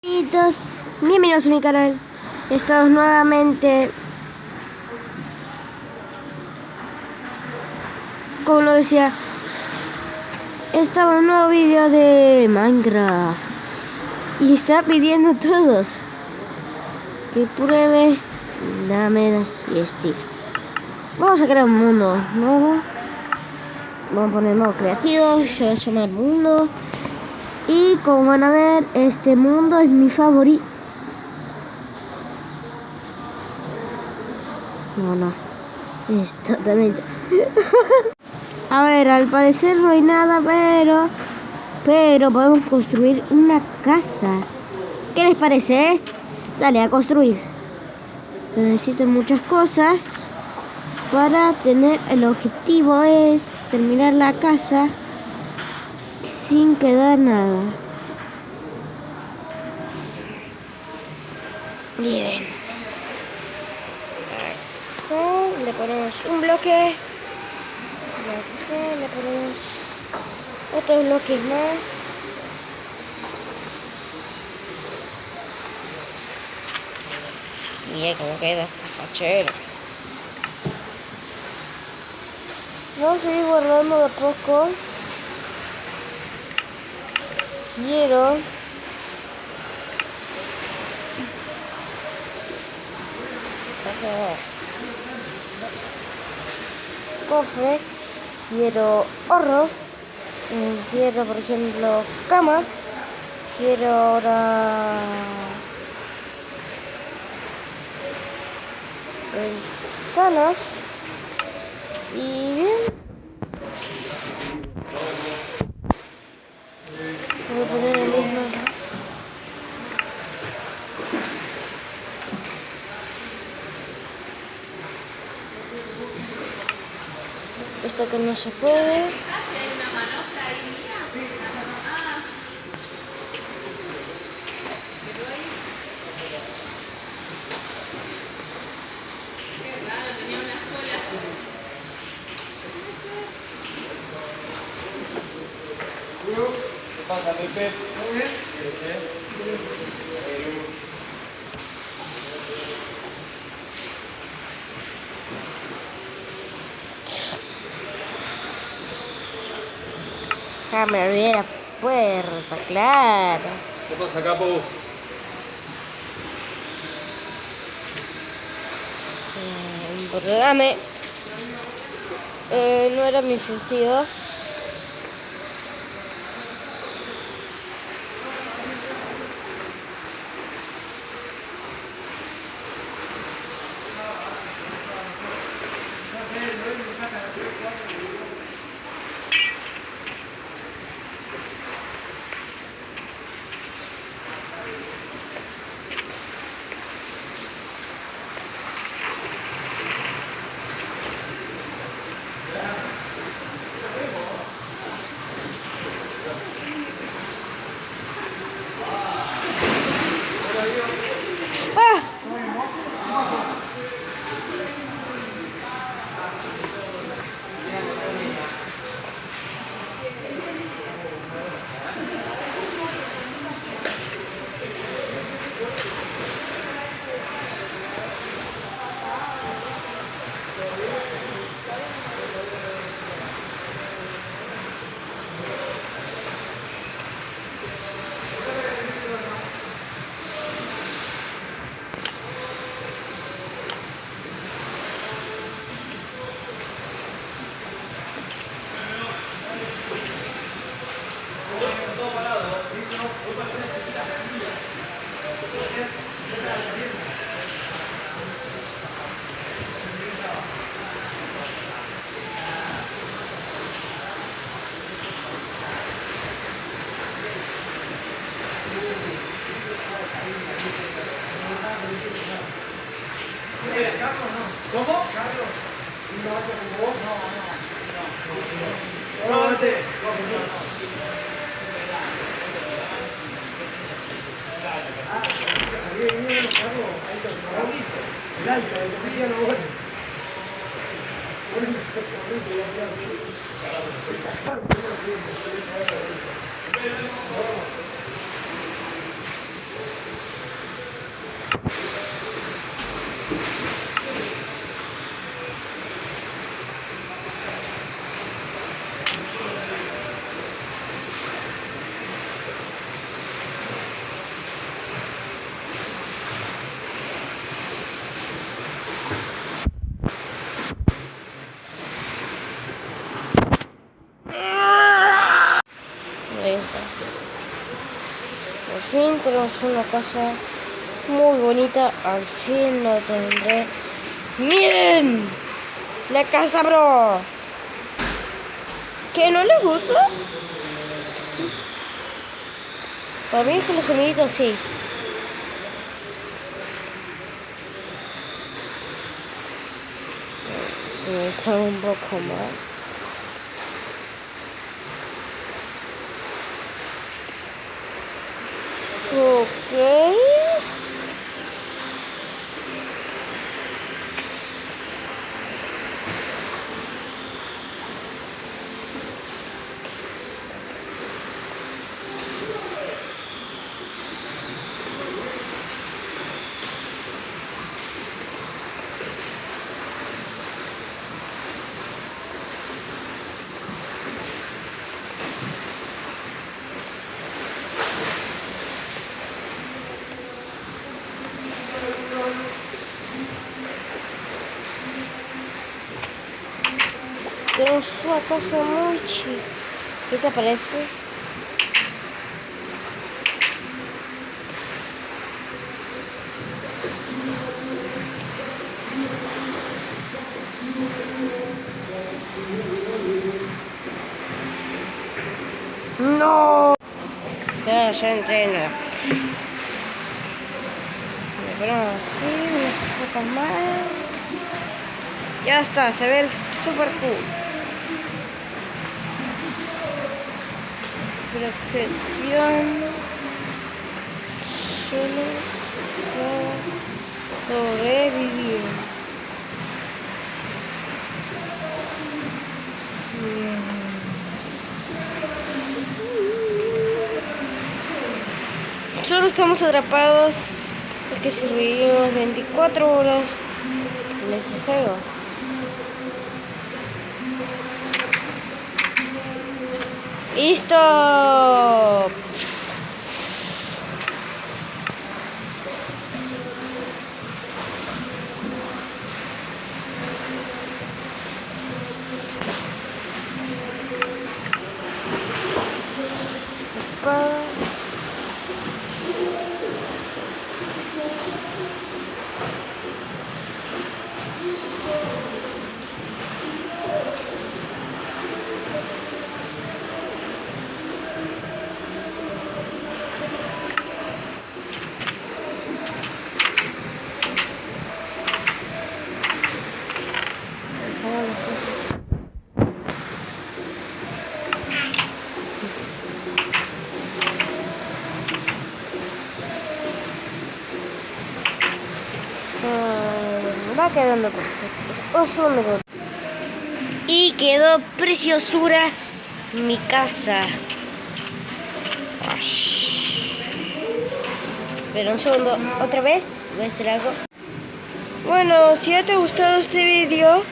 Bienvenidos a mi canal. Estamos nuevamente, como lo decía, estaba en un nuevo vídeo de Minecraft y está pidiendo a todos que pruebe Damedas y Steve. Vamos a crear un mundo nuevo. Vamos a poner modo creativo, se va a llamar mundo. Y como van a ver, este mundo es mi favorito. No, es totalmente. A ver, al parecer no hay nada, pero podemos construir una casa. ¿Qué les parece? Dale, a construir. Necesito muchas cosas para tener. El objetivo es terminar la casa sin quedar nada. Bien. Acá le ponemos un bloque. Y acá le ponemos otros bloques más. Mira cómo queda este fachero. Vamos a ir guardando de a poco. Quiero cofre, quiero oro, quiero por ejemplo cama, quiero ahora ventanas y bien. Voy a poner el mismo. Esto que no se puede. ¿Qué pasa, Pepe? ¿Muy bien? Ah, me olvidé la puerta, claro. ¿Qué pasa, Capo? Perdóname. No era mi ofensivo. ¿Cómo? No, antes. El alto, el que no bueno. tenemos una casa muy bonita. Al fin lo tendré. ¡Miren! La casa, bro. ¿Qué no les gusta? Para mí es que los soniditos sí. Son un poco más. Ok. Tenemos una casa muy chica. ¿Qué te parece? ¡No! Ya entreno. Pero así, unas pocas más. Ya está, se ve super cool. Protección. Solo para sobrevivir. Solo estamos atrapados porque sobrevivimos 24 horas en este juego. ¡Listo! Espada. Va quedando perfecto. Y quedó preciosura mi casa. Pero un segundo, otra vez, voy a hacer algo. Bueno, si ya te ha gustado este video,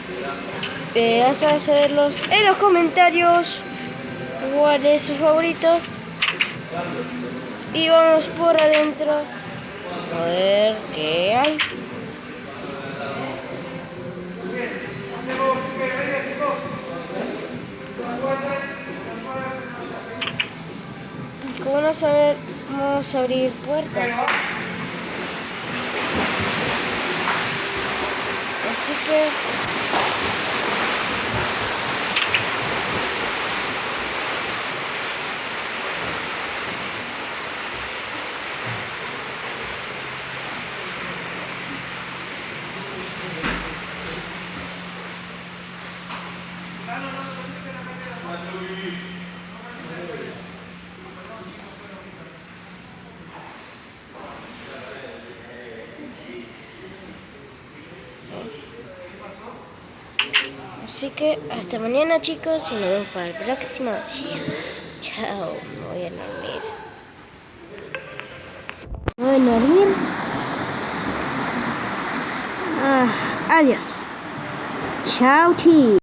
haz hacerlos en los comentarios cuál es su favorito. Y vamos por adentro a ver qué hay. Como no saber, vamos a abrir puertas. Así que hasta mañana, chicos, y nos vemos para el próximo video. Chao, me voy a dormir. Voy a dormir. Adiós. Chao, chicos.